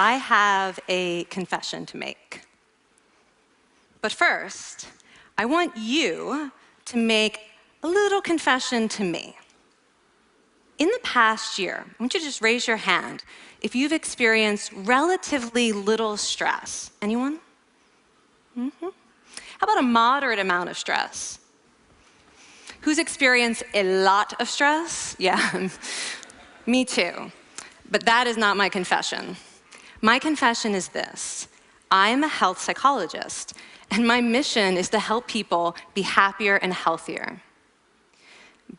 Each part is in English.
I have a confession to make. But first, I want you to make a little confession to me. In the past year, I want you to just raise your hand if you've experienced relatively little stress. Anyone? How about a moderate amount of stress? Who's experienced a lot of stress? Yeah, me too. But that is not my confession. My confession is this: I'm a health psychologist, and my mission is to help people be happier and healthier.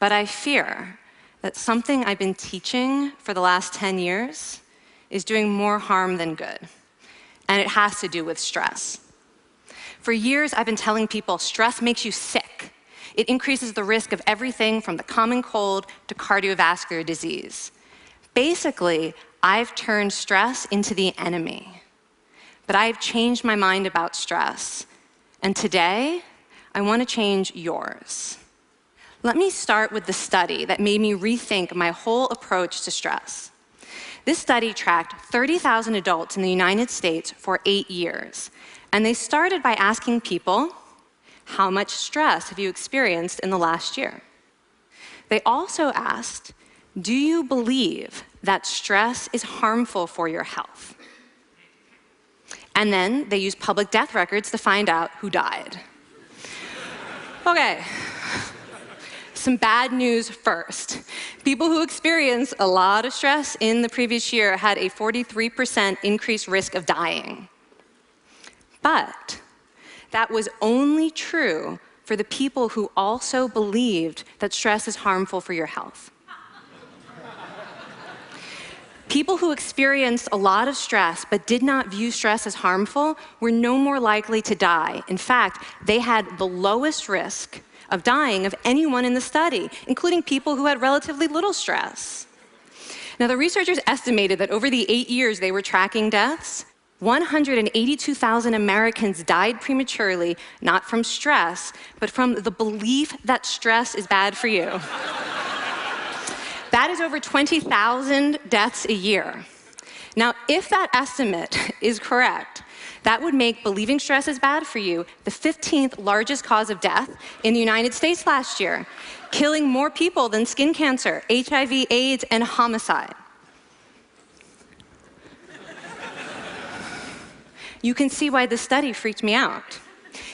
But I fear that something I've been teaching for the last 10 years is doing more harm than good, and it has to do with stress. For years, I've been telling people stress makes you sick. It increases the risk of everything from the common cold to cardiovascular disease. Basically, I've turned stress into the enemy. But I've changed my mind about stress, and today, I want to change yours. Let me start with the study that made me rethink my whole approach to stress. This study tracked 30,000 adults in the United States for 8 years, and they started by asking people, how much stress have you experienced in the last year? They also asked, do you believe that stress is harmful for your health? And then they used public death records to find out who died. Okay. Some bad news first. People who experienced a lot of stress in the previous year had a 43% increased risk of dying. But that was only true for the people who also believed that stress is harmful for your health. People who experienced a lot of stress but did not view stress as harmful were no more likely to die. In fact, they had the lowest risk of dying of anyone in the study, including people who had relatively little stress. Now, the researchers estimated that over the 8 years they were tracking deaths, 182,000 Americans died prematurely, not from stress, but from the belief that stress is bad for you. That is over 20,000 deaths a year. Now, if that estimate is correct, that would make believing stress is bad for you the 15th largest cause of death in the United States last year, killing more people than skin cancer, HIV, AIDS, and homicide. You can see why this study freaked me out.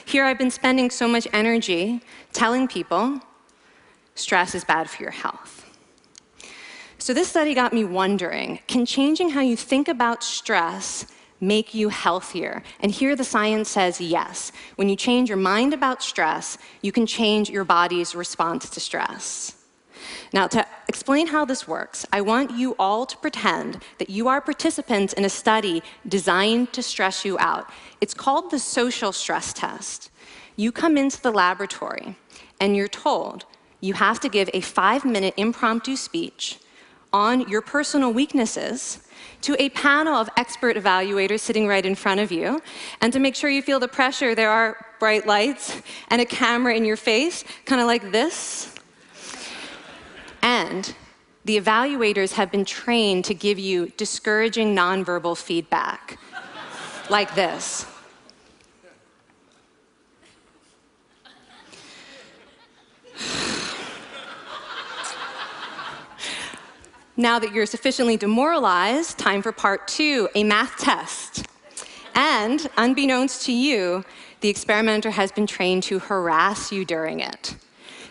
Here I've been spending so much energy telling people stress is bad for your health. So this study got me wondering, can changing how you think about stress make you healthier? And here the science says yes. When you change your mind about stress, you can change your body's response to stress. Now, to explain how this works, I want you all to pretend that you are participants in a study designed to stress you out. It's called the social stress test. You come into the laboratory, and you're told you have to give a 5-minute impromptu speech on your personal weaknesses to a panel of expert evaluators sitting right in front of you. And to make sure you feel the pressure, there are bright lights and a camera in your face, kind of like this. And the evaluators have been trained to give you discouraging nonverbal feedback, like this. Now that you're sufficiently demoralized, time for part 2, a math test. And unbeknownst to you, the experimenter has been trained to harass you during it.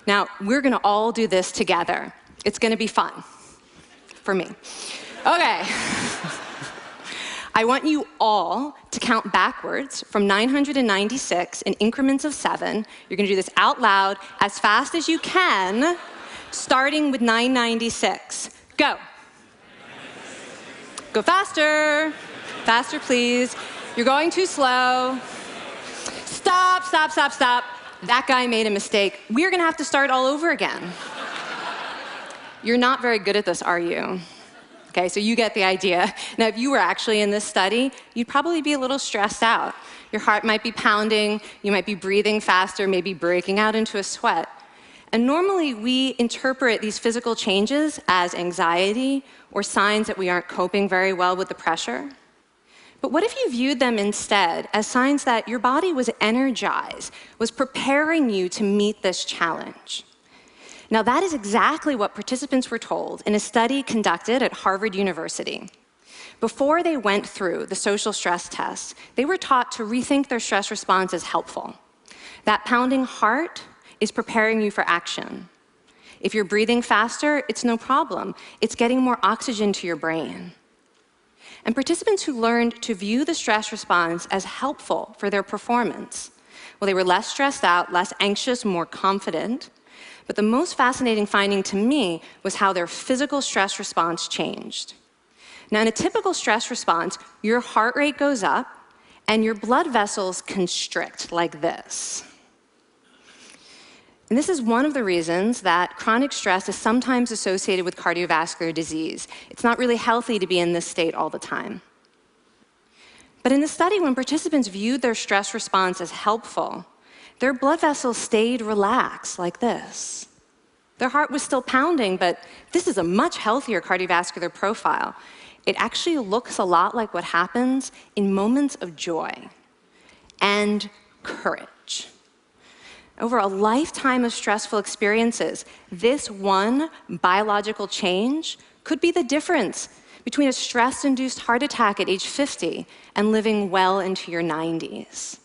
Now, we're gonna all do this together. It's gonna be fun, for me. Okay. I want you all to count backwards from 996 in increments of 7. You're gonna do this out loud as fast as you can, starting with 996. Go. Go faster. Faster, please. You're going too slow. Stop, stop, stop, stop. That guy made a mistake. We're gonna have to start all over again. You're not very good at this, are you? Okay, so you get the idea. Now, if you were actually in this study, you'd probably be a little stressed out. Your heart might be pounding, you might be breathing faster, maybe breaking out into a sweat. And normally, we interpret these physical changes as anxiety or signs that we aren't coping very well with the pressure. But what if you viewed them instead as signs that your body was energized, was preparing you to meet this challenge? Now, that is exactly what participants were told in a study conducted at Harvard University. Before they went through the social stress test, they were taught to rethink their stress response as helpful. That pounding heart is preparing you for action. If you're breathing faster, it's no problem. It's getting more oxygen to your brain. And participants who learned to view the stress response as helpful for their performance, well, they were less stressed out, less anxious, more confident. But the most fascinating finding to me was how their physical stress response changed. Now, in a typical stress response, your heart rate goes up and your blood vessels constrict like this. And this is one of the reasons that chronic stress is sometimes associated with cardiovascular disease. It's not really healthy to be in this state all the time. But in the study, when participants viewed their stress response as helpful, their blood vessels stayed relaxed like this. Their heart was still pounding, but this is a much healthier cardiovascular profile. It actually looks a lot like what happens in moments of joy and courage. Over a lifetime of stressful experiences, this one biological change could be the difference between a stress-induced heart attack at age 50 and living well into your 90s.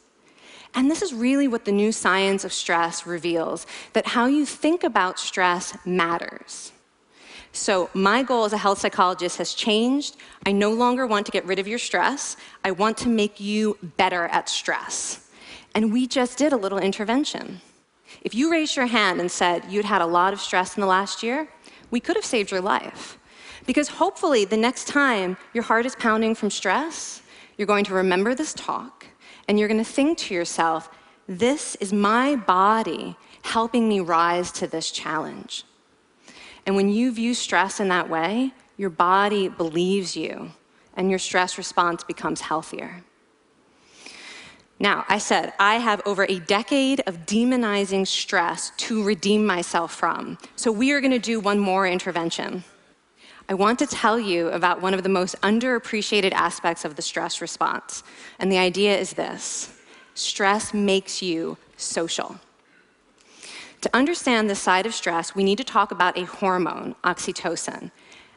And this is really what the new science of stress reveals, that how you think about stress matters. So my goal as a health psychologist has changed. I no longer want to get rid of your stress. I want to make you better at stress. And we just did a little intervention. If you raised your hand and said you'd had a lot of stress in the last year, we could have saved your life. Because hopefully the next time your heart is pounding from stress, you're going to remember this talk, and you're going to think to yourself, this is my body helping me rise to this challenge. And when you view stress in that way, your body believes you, and your stress response becomes healthier. Now, I said I have over a decade of demonizing stress to redeem myself from. So we are going to do one more intervention. I want to tell you about one of the most underappreciated aspects of the stress response. And the idea is this: stress makes you social. To understand this side of stress, we need to talk about a hormone, oxytocin.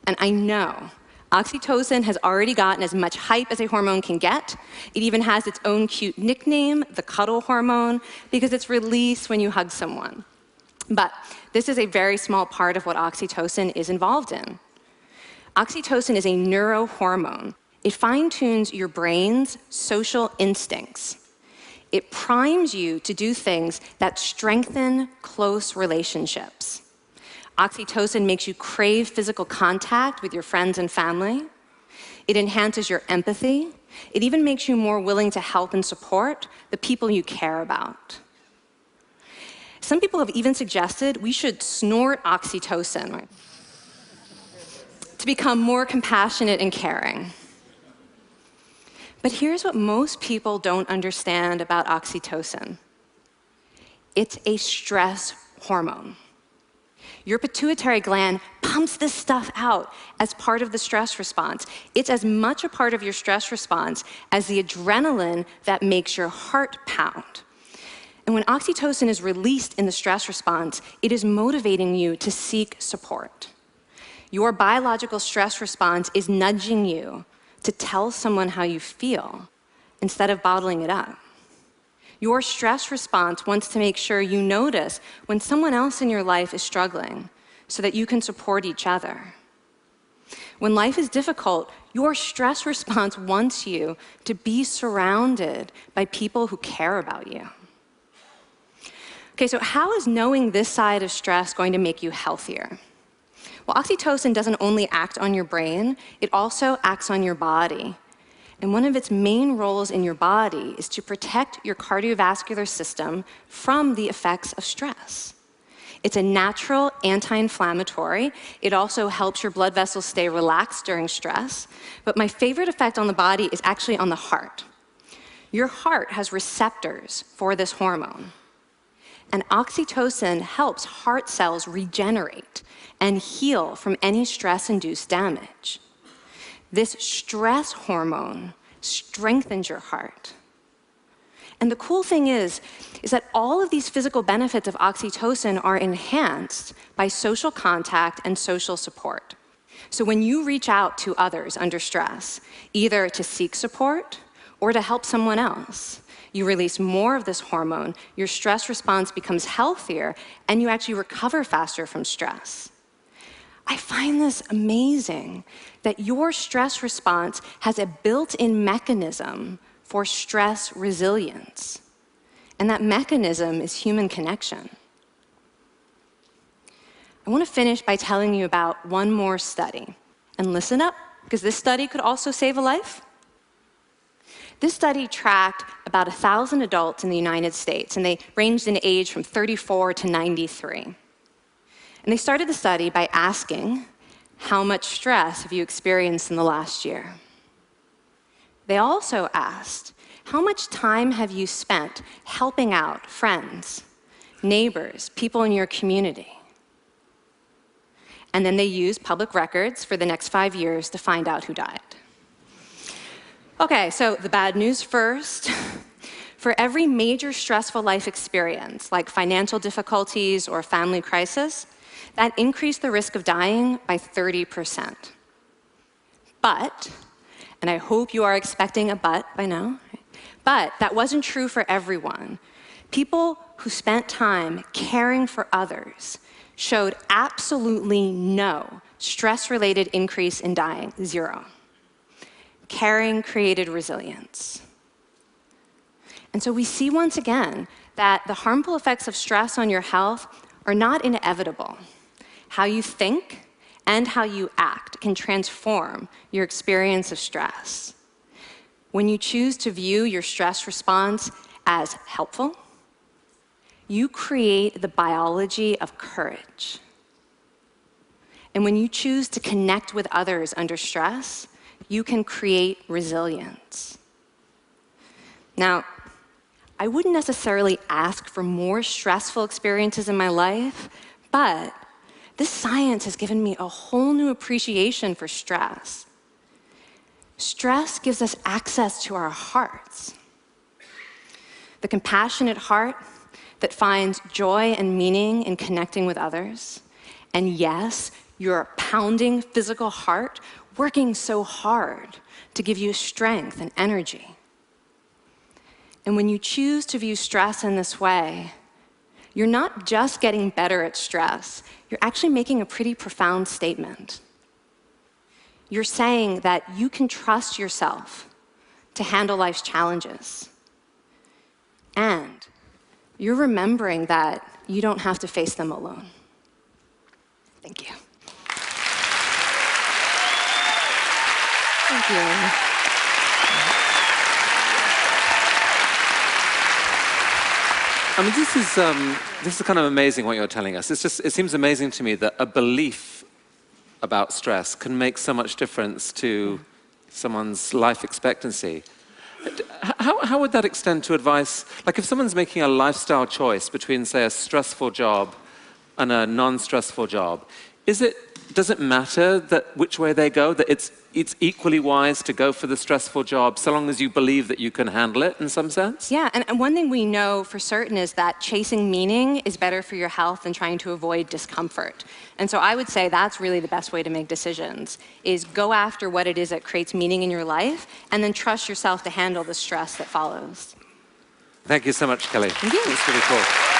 And I know oxytocin has already gotten as much hype as a hormone can get. It even has its own cute nickname, the cuddle hormone, because it's released when you hug someone. But this is a very small part of what oxytocin is involved in. Oxytocin is a neurohormone. It fine-tunes your brain's social instincts. It primes you to do things that strengthen close relationships. Oxytocin makes you crave physical contact with your friends and family. It enhances your empathy. It even makes you more willing to help and support the people you care about. Some people have even suggested we should snort oxytocin to become more compassionate and caring. But here's what most people don't understand about oxytocin. It's a stress hormone. Your pituitary gland pumps this stuff out as part of the stress response. It's as much a part of your stress response as the adrenaline that makes your heart pound. And when oxytocin is released in the stress response, it is motivating you to seek support. Your biological stress response is nudging you to tell someone how you feel instead of bottling it up. Your stress response wants to make sure you notice when someone else in your life is struggling so that you can support each other. When life is difficult, your stress response wants you to be surrounded by people who care about you. Okay, so how is knowing this side of stress going to make you healthier? Well, oxytocin doesn't only act on your brain, it also acts on your body. And one of its main roles in your body is to protect your cardiovascular system from the effects of stress. It's a natural anti-inflammatory. It also helps your blood vessels stay relaxed during stress. But my favorite effect on the body is actually on the heart. Your heart has receptors for this hormone. And oxytocin helps heart cells regenerate and heal from any stress-induced damage. This stress hormone strengthens your heart. And the cool thing is that all of these physical benefits of oxytocin are enhanced by social contact and social support. So when you reach out to others under stress, either to seek support or to help someone else, you release more of this hormone, your stress response becomes healthier, and you actually recover faster from stress. I find this amazing that your stress response has a built-in mechanism for stress resilience. And that mechanism is human connection. I want to finish by telling you about one more study. And listen up, because this study could also save a life. This study tracked about 1,000 adults in the United States, and they ranged in age from 34 to 93. And they started the study by asking, how much stress have you experienced in the last year? They also asked, how much time have you spent helping out friends, neighbors, people in your community? And then they used public records for the next 5 years to find out who died. Okay, so the bad news first. For every major stressful life experience, like financial difficulties or family crisis, that increased the risk of dying by 30%. But, and I hope you are expecting a but by now, but that wasn't true for everyone. People who spent time caring for others showed absolutely no stress-related increase in dying, 0. Caring created resilience. And so we see once again that the harmful effects of stress on your health are not inevitable. How you think and how you act can transform your experience of stress. When you choose to view your stress response as helpful, you create the biology of courage. And when you choose to connect with others under stress, you can create resilience. Now, I wouldn't necessarily ask for more stressful experiences in my life, but this science has given me a whole new appreciation for stress. Stress gives us access to our hearts. The compassionate heart that finds joy and meaning in connecting with others. And yes, your pounding physical heart working so hard to give you strength and energy. And when you choose to view stress in this way, you're not just getting better at stress, you're actually making a pretty profound statement. You're saying that you can trust yourself to handle life's challenges. And you're remembering that you don't have to face them alone. Thank you. Thank you. I mean, this is kind of amazing what you're telling us. It seems amazing to me that a belief about stress can make so much difference to someone's life expectancy. How would that extend to advice? Like if someone's making a lifestyle choice between, say, a stressful job and a non-stressful job, does it matter that which way they go, that it's equally wise to go for the stressful job so long as you believe that you can handle it in some sense? Yeah, and one thing we know for certain is that chasing meaning is better for your health than trying to avoid discomfort. And so I would say that's really the best way to make decisions, is go after what it is that creates meaning in your life, and then trust yourself to handle the stress that follows. Thank you so much, Kelly. Thank you. It's really cool.